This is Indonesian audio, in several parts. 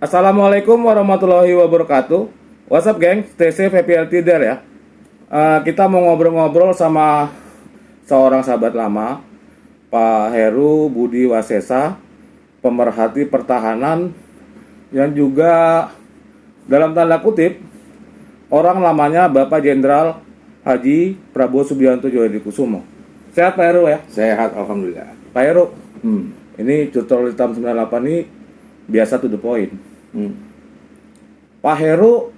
Assalamualaikum warahmatullahi wabarakatuh. What's up, geng? Stay safe, happy healthy there ya. Kita mau ngobrol-ngobrol sama seorang sahabat lama, Pak Heru Budi Wasesa, pemerhati pertahanan yang juga dalam tanda kutip orang lamanya Bapak Jenderal Haji Prabowo Subianto Djadikusumo. Sehat Pak Heru ya? Sehat, alhamdulillah. Pak Heru, ini Curcol Hitam 98 ini biasa to the point. Pak Heru,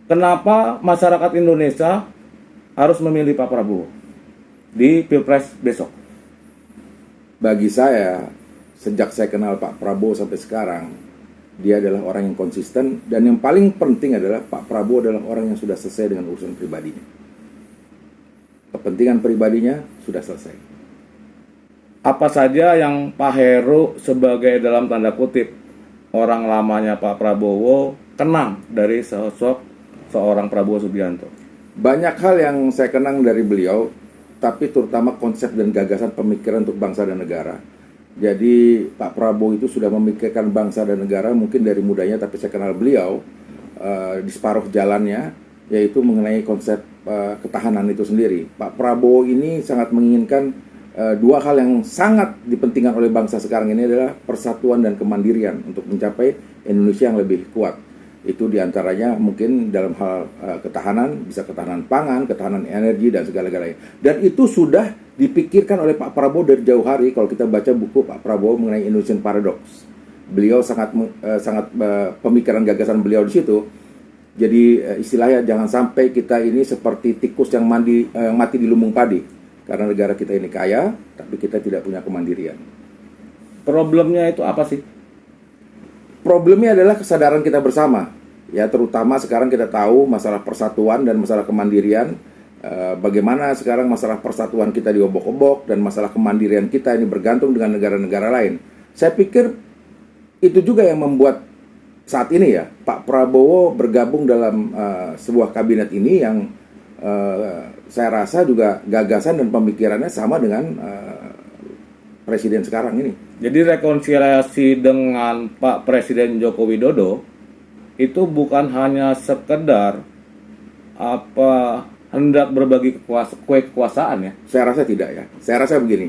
kenapa masyarakat Indonesia harus memilih Pak Prabowo di Pilpres besok? Bagi saya, sejak saya kenal Pak Prabowo sampai sekarang, dia adalah orang yang konsisten, dan yang paling penting adalah Pak Prabowo adalah orang yang sudah selesai dengan urusan pribadinya. Kepentingan pribadinya sudah selesai. Apa saja yang Pak Heru sebagai dalam tanda kutip orang lamanya Pak Prabowo kenang dari sosok seorang Prabowo Subianto? Banyak hal yang saya kenang dari beliau, tapi terutama konsep dan gagasan pemikiran untuk bangsa dan negara. Jadi Pak Prabowo itu sudah memikirkan bangsa dan negara mungkin dari mudanya, tapi saya kenal beliau di separuh jalannya, yaitu mengenai konsep ketahanan itu sendiri. Pak Prabowo ini sangat menginginkan dua hal yang sangat dipentingkan oleh bangsa sekarang ini adalah persatuan dan kemandirian untuk mencapai Indonesia yang lebih kuat. Itu diantaranya mungkin dalam hal ketahanan, bisa ketahanan pangan, ketahanan energi, dan segala-galanya. Dan itu sudah dipikirkan oleh Pak Prabowo dari jauh hari. Kalau kita baca buku Pak Prabowo mengenai Indonesian Paradox, beliau sangat pemikiran gagasan beliau di situ. Jadi istilahnya jangan sampai kita ini seperti tikus yang mati di lumbung padi. Karena negara kita ini kaya, tapi kita tidak punya kemandirian. Problemnya itu apa sih? Problemnya adalah kesadaran kita bersama. Ya, terutama sekarang kita tahu masalah persatuan dan masalah kemandirian. Bagaimana sekarang masalah persatuan kita diobok-obok dan masalah kemandirian kita ini bergantung dengan negara-negara lain. Saya pikir itu juga yang membuat saat ini ya Pak Prabowo bergabung dalam sebuah kabinet ini yang saya rasa juga gagasan dan pemikirannya sama dengan presiden sekarang ini. Jadi rekonsiliasi dengan Pak Presiden Joko Widodo itu bukan hanya sekedar hendak berbagi kekuasaan ya? Saya rasa tidak ya. Saya rasa begini.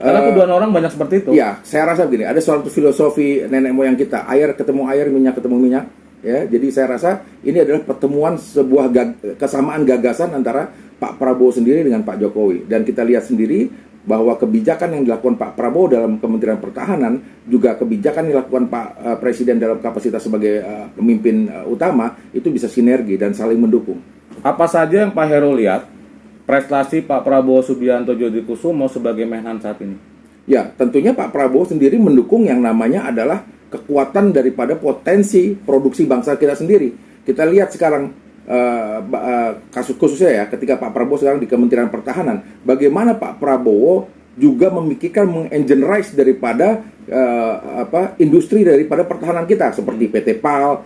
Karena tuduhan orang banyak seperti itu. Ya, saya rasa begini. Ada suatu filosofi nenek moyang kita. Air ketemu air, minyak ketemu minyak. Ya, jadi saya rasa ini adalah pertemuan sebuah kesamaan gagasan antara Pak Prabowo sendiri dengan Pak Jokowi. Dan kita lihat sendiri bahwa kebijakan yang dilakukan Pak Prabowo dalam Kementerian Pertahanan, juga kebijakan yang dilakukan Pak Presiden dalam kapasitas sebagai pemimpin utama, itu bisa sinergi dan saling mendukung. Apa saja yang Pak Heru lihat prestasi Pak Prabowo Subianto Djadikusumo sebagai Menhan saat ini? Ya, tentunya Pak Prabowo sendiri mendukung yang namanya adalah kekuatan daripada potensi produksi bangsa kita sendiri. Kita lihat sekarang kasus khususnya ya, ketika Pak Prabowo sekarang di Kementerian Pertahanan, bagaimana Pak Prabowo juga memikirkan mengengineerize daripada industri daripada pertahanan kita seperti PT PAL,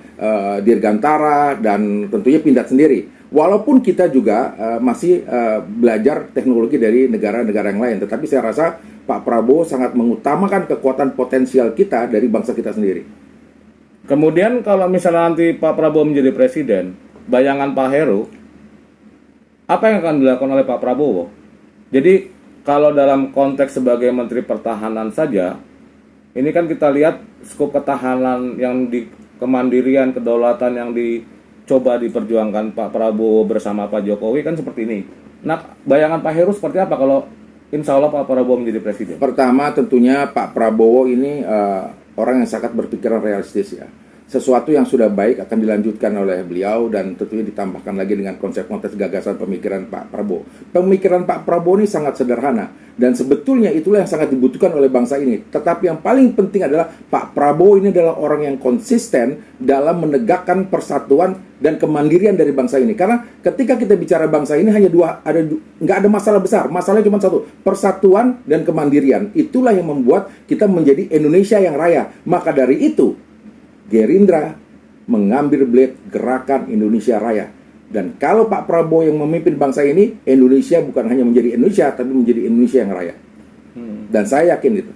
Dirgantara, dan tentunya Pindad sendiri. Walaupun kita juga masih belajar teknologi dari negara-negara yang lain, tetapi saya rasa Pak Prabowo sangat mengutamakan kekuatan potensial kita dari bangsa kita sendiri. Kemudian kalau misalnya nanti Pak Prabowo menjadi presiden, bayangan Pak Heru, apa yang akan dilakukan oleh Pak Prabowo? Jadi kalau dalam konteks sebagai Menteri Pertahanan saja, ini kan kita lihat skop ketahanan yang di kemandirian, kedaulatan yang dicoba diperjuangkan Pak Prabowo bersama Pak Jokowi kan seperti ini. Nah, bayangan Pak Heru seperti apa kalau insya Allah Pak Prabowo menjadi presiden? Pertama tentunya Pak Prabowo ini orang yang sangat berpikiran realistis ya. Sesuatu yang sudah baik akan dilanjutkan oleh beliau dan tentunya ditambahkan lagi dengan konsep-konsep gagasan pemikiran Pak Prabowo. Pemikiran Pak Prabowo ini sangat sederhana dan sebetulnya itulah yang sangat dibutuhkan oleh bangsa ini. Tetapi yang paling penting adalah Pak Prabowo ini adalah orang yang konsisten dalam menegakkan persatuan dan kemandirian dari bangsa ini. Karena ketika kita bicara bangsa ini hanya nggak ada masalah besar. Masalahnya cuma satu, persatuan dan kemandirian. Itulah yang membuat kita menjadi Indonesia yang raya. Maka dari itu Gerindra mengambil blade gerakan Indonesia Raya. Dan kalau Pak Prabowo yang memimpin bangsa ini, Indonesia bukan hanya menjadi Indonesia, tapi menjadi Indonesia yang raya. Dan saya yakin itu.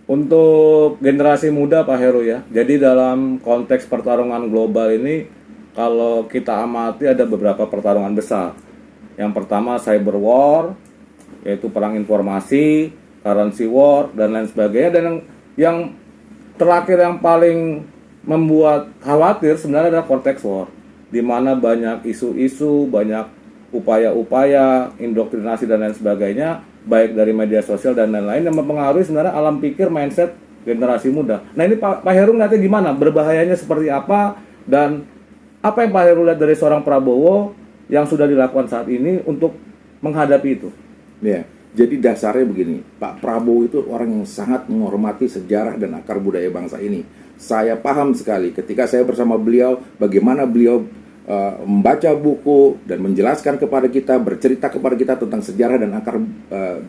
Untuk generasi muda Pak Heru ya. Jadi dalam konteks pertarungan global ini kalau kita amati ada beberapa pertarungan besar. Yang pertama cyber war, yaitu perang informasi, currency war dan lain sebagainya, dan yang terakhir yang paling membuat khawatir sebenarnya adalah konteks war, di mana banyak isu-isu, banyak upaya-upaya indoktrinasi dan lain sebagainya, baik dari media sosial dan lain-lain yang mempengaruhi sebenarnya alam pikir mindset generasi muda. Nah ini Pak Heru ngeliatnya gimana? Berbahayanya seperti apa? Dan apa yang Pak Heru lihat dari seorang Prabowo yang sudah dilakukan saat ini untuk menghadapi itu? Ya, jadi dasarnya begini, Pak Prabowo itu orang yang sangat menghormati sejarah dan akar budaya bangsa ini. Saya paham sekali ketika saya bersama beliau, bagaimana beliau membaca buku dan menjelaskan kepada kita, bercerita kepada kita tentang sejarah dan akar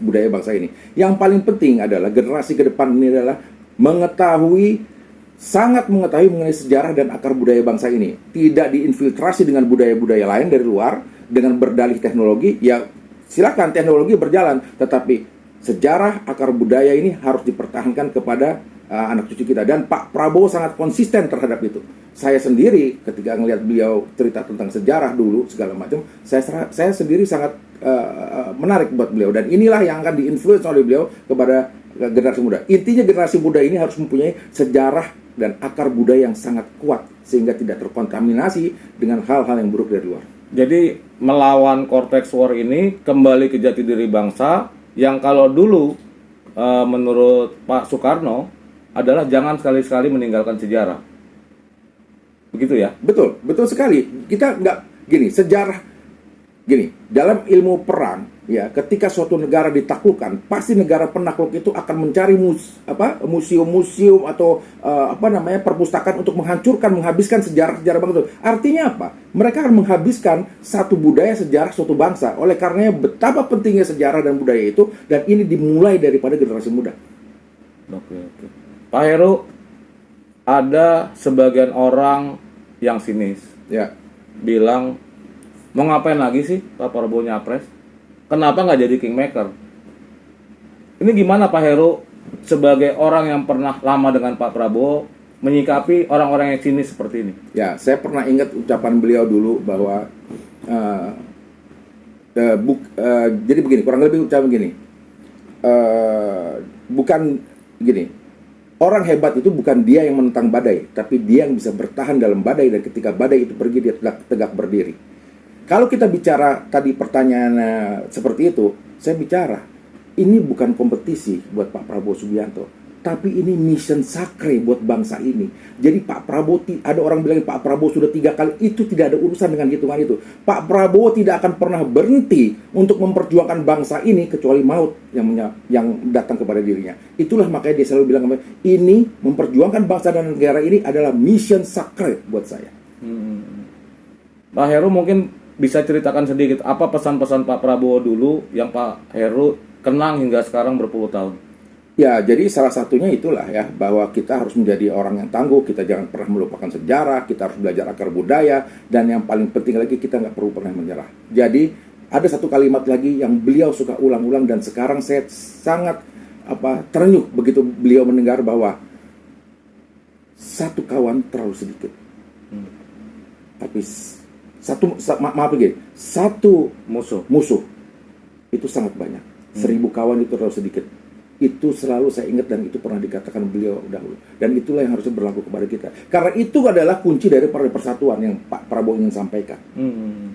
budaya bangsa ini. Yang paling penting adalah generasi ke depan ini adalah sangat mengetahui mengenai sejarah dan akar budaya bangsa ini. Tidak diinfiltrasi dengan budaya-budaya lain dari luar, dengan berdalih teknologi, ya silakan teknologi berjalan, tetapi sejarah akar budaya ini harus dipertahankan kepada anak cucu kita. Dan Pak Prabowo sangat konsisten terhadap itu. Saya sendiri ketika melihat beliau cerita tentang sejarah dulu segala macam, saya sendiri sangat menarik buat beliau, dan inilah yang akan diinfluence oleh beliau kepada generasi muda. Intinya generasi muda ini harus mempunyai sejarah dan akar budaya yang sangat kuat sehingga tidak terkontaminasi dengan hal-hal yang buruk dari luar. Jadi melawan cortex war ini kembali ke jati diri bangsa yang kalau dulu menurut Pak Soekarno adalah jangan sekali-sekali meninggalkan sejarah. Begitu ya? Betul, betul sekali. Kita nggak gini, dalam ilmu perang ya, ketika suatu negara ditaklukkan, pasti negara penakluk itu akan mencari museum-museum atau perpustakaan untuk menghabiskan sejarah-sejarah bangsa itu. Artinya apa? Mereka akan menghabiskan satu budaya sejarah suatu bangsa. Oleh karenanya betapa pentingnya sejarah dan budaya itu, dan ini dimulai daripada generasi muda. Oke. Pak Heru, ada sebagian orang yang sinis Ya. bilang, mau ngapain lagi sih Pak Prabowo nyapres? Kenapa nggak jadi kingmaker? Ini gimana Pak Heru sebagai orang yang pernah lama dengan Pak Prabowo menyikapi orang-orang yang sinis seperti ini? Ya, saya pernah ingat ucapan beliau dulu bahwa jadi begini, kurang lebih ucapan begini. Bukan gini. Orang hebat itu bukan dia yang menentang badai, tapi dia yang bisa bertahan dalam badai, dan ketika badai itu pergi dia tegak berdiri. Kalau kita bicara tadi pertanyaannya seperti itu, saya bicara ini bukan kompetisi buat Pak Prabowo Subianto, tapi ini mission sacre buat bangsa ini. Jadi Pak Prabowo, ada orang bilang Pak Prabowo sudah 3 kali, itu tidak ada urusan dengan hitungan itu. Pak Prabowo tidak akan pernah berhenti untuk memperjuangkan bangsa ini kecuali maut yang datang kepada dirinya. Itulah makanya dia selalu bilang, ini memperjuangkan bangsa dan negara ini adalah mission sacre buat saya. Pak Heru mungkin bisa ceritakan sedikit apa pesan-pesan Pak Prabowo dulu yang Pak Heru kenang hingga sekarang berpuluh tahun? Ya, jadi salah satunya itulah ya, bahwa kita harus menjadi orang yang tangguh, kita jangan pernah melupakan sejarah, kita harus belajar akar budaya, dan yang paling penting lagi kita nggak perlu pernah menyerah. Jadi ada satu kalimat lagi yang beliau suka ulang-ulang, dan sekarang saya sangat terenyuh begitu beliau mendengar bahwa satu kawan terlalu sedikit, tapi satu musuh itu sangat banyak. 1000 kawan itu terlalu sedikit. Itu selalu saya ingat, dan itu pernah dikatakan beliau dahulu, dan itulah yang harusnya berlaku kepada kita, karena itu adalah kunci dari persatuan yang Pak Prabowo ingin sampaikan.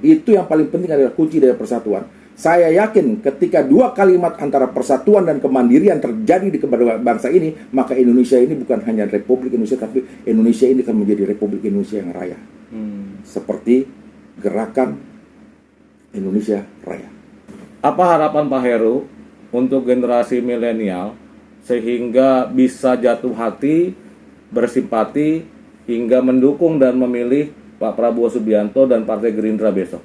Itu yang paling penting, adalah kunci dari persatuan. Saya yakin ketika 2 kalimat antara persatuan dan kemandirian terjadi di kepada bangsa ini, maka Indonesia ini bukan hanya Republik Indonesia, tapi Indonesia ini akan menjadi Republik Indonesia yang raya. Seperti gerakan Indonesia Raya. Apa harapan Pak Heru untuk generasi milenial sehingga bisa jatuh hati, bersimpati, hingga mendukung dan memilih Pak Prabowo Subianto dan Partai Gerindra besok?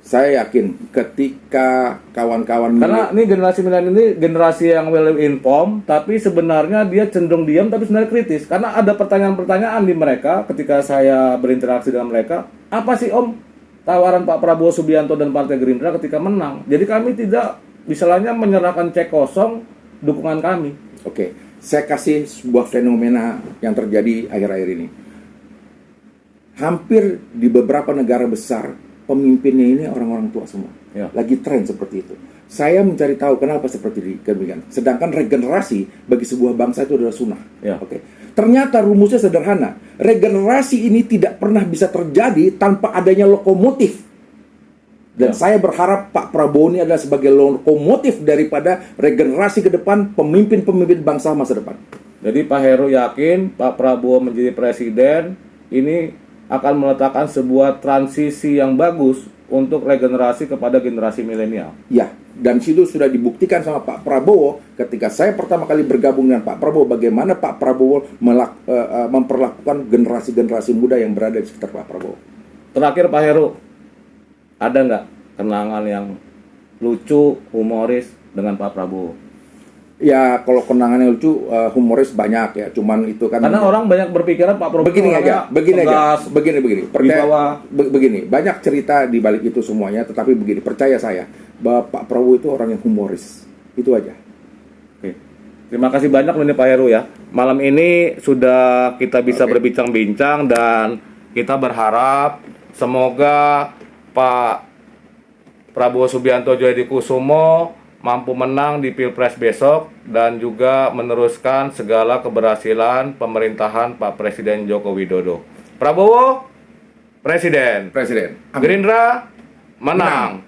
Saya yakin ketika kawan-kawan, karena ini generasi milenial ini generasi yang well informed, tapi sebenarnya dia cenderung diam, tapi sebenarnya kritis. Karena ada pertanyaan-pertanyaan di mereka ketika saya berinteraksi dengan mereka, apa sih Om tawaran Pak Prabowo Subianto dan Partai Gerindra ketika menang? Jadi kami tidak misalnya menyerahkan cek kosong dukungan kami. Oke, saya kasih sebuah fenomena yang terjadi akhir-akhir ini. Hampir di beberapa negara besar, pemimpinnya ini orang-orang tua semua. Ya. Lagi tren seperti itu. Saya mencari tahu kenapa seperti demikian. Sedangkan regenerasi bagi sebuah bangsa itu adalah sunnah. Ya. Oke. Ternyata rumusnya sederhana. Regenerasi ini tidak pernah bisa terjadi tanpa adanya lokomotif. Dan Ya. saya berharap Pak Prabowo ini adalah sebagai lokomotif daripada regenerasi ke depan pemimpin-pemimpin bangsa masa depan. Jadi Pak Heru yakin Pak Prabowo menjadi presiden ini akan meletakkan sebuah transisi yang bagus untuk regenerasi kepada generasi milenial. Ya, dan situ sudah dibuktikan sama Pak Prabowo ketika saya pertama kali bergabung dengan Pak Prabowo, bagaimana Pak Prabowo memperlakukan generasi-generasi muda yang berada di sekitar Pak Prabowo. Terakhir Pak Heru, ada nggak kenangan yang lucu, humoris dengan Pak Prabowo? Ya, kalau kenangan yang lucu, humoris banyak ya, cuman itu kan Karena orang banyak berpikiran Pak Prabowo begini aja, tegas, begini. di Percaya, bawah. begini, banyak cerita di balik itu semuanya, tetapi begini, percaya saya bahwa Pak Prabowo itu orang yang humoris. Itu aja. Oke. Terima kasih banyak ini Pak Heru ya. Malam ini sudah kita bisa Oke. berbincang-bincang dan kita berharap semoga Pak Prabowo Subianto Djadikusumo mampu menang di Pilpres besok dan juga meneruskan segala keberhasilan pemerintahan Pak Presiden Joko Widodo. Prabowo Presiden. Presiden. Amin. Gerindra menang.